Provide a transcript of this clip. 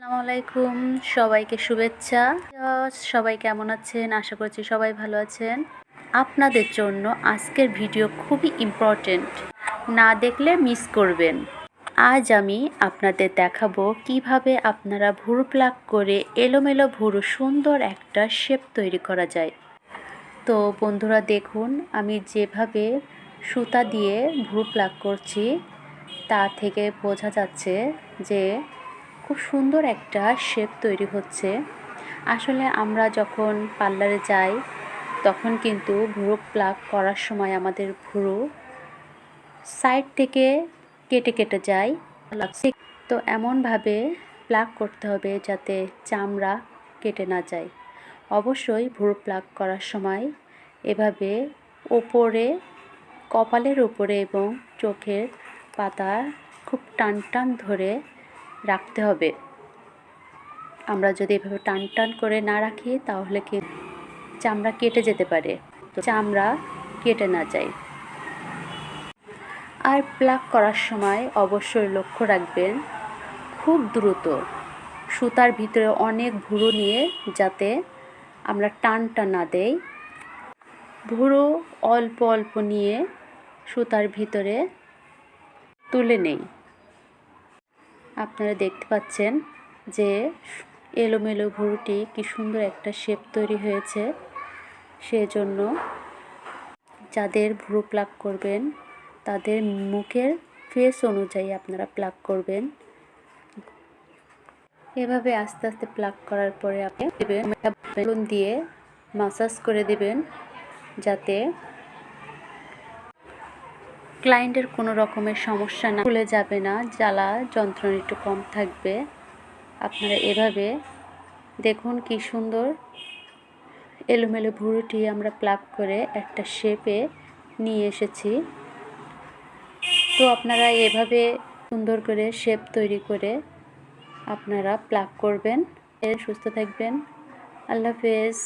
আসসালামু আলাইকুম, সবাইকে শুভেচ্ছা। সবাই কেমন আছেন? আশা করছি সবাই ভালো আছেন। আপনাদের জন্য আজকের ভিডিও খুবই ইম্পর্ট্যান্ট, না দেখলে মিস করবেন। আজ আমি আপনাদের দেখাবো কিভাবে আপনারা ভুরু প্লাক করে এলোমেলো ভুরু সুন্দর একটা শেপ তৈরি করা যায়। তো বন্ধুরা দেখুন, আমি যেভাবে সুতা দিয়ে ভুরু প্লাক করছি তা থেকে বোঝা যাচ্ছে যে খুব সুন্দর একটা শেপ তৈরি হচ্ছে। আসলে আমরা যখন পার্লারে যাই তখন কিন্তু ভুরু প্লাক করার সময় আমাদের ভুরু সাইড থেকে কেটে কেটে যায়। তো এমনভাবে প্লাক করতে হবে যাতে চামড়া কেটে না যায়। অবশ্যই ভুরু প্লাক করার সময় এভাবে ওপরে, কপালের উপরে এবং চোখের পাতা খুব টান টান ধরে রাখতে হবে। আমরা যদি এভাবে টান টান করে না রাখি তাহলে কি চামড়া কেটে যেতে পারে, তো চামড়া কেটে না যায়। আর প্লাক করার সময় অবশ্যই লক্ষ্য রাখবেন খুব দ্রুত সুতার ভিতরে অনেক ভুরু নিয়ে যাতে আমরা টানটা না দেই। ভুরু অল্প অল্প নিয়ে সুতার ভিতরে তুলে নেই। আপনারা দেখতে পাচ্ছেন যে এলোমেলো ভুরুটি কি সুন্দর একটা শেপ তৈরি হয়েছে। সেজন্য যাদের ভুরু প্লাক করবেন তাদের মুখের ফেস অনুযায়ী আপনারা প্লাক করবেন। এভাবে আস্তে আস্তে প্লাক করার পরে আপনি বেলুন দিয়ে মাসাজ করে দেবেন যাতে ক্লায়েন্টের কোনো রকমের সমস্যা না, খুলে যাবে না, জ্বালা যন্ত্রণা একটু কম থাকবে। আপনারা এভাবে দেখুন কি সুন্দর এলোমেলো ভুরুটি আমরা প্লাক করে একটা শেপে নিয়ে এসেছি। তো আপনারা এভাবে সুন্দর করে শেপ তৈরি করে আপনারা প্লাক করবেন। সুস্থ থাকবেন। আল্লাহ হাফেজ।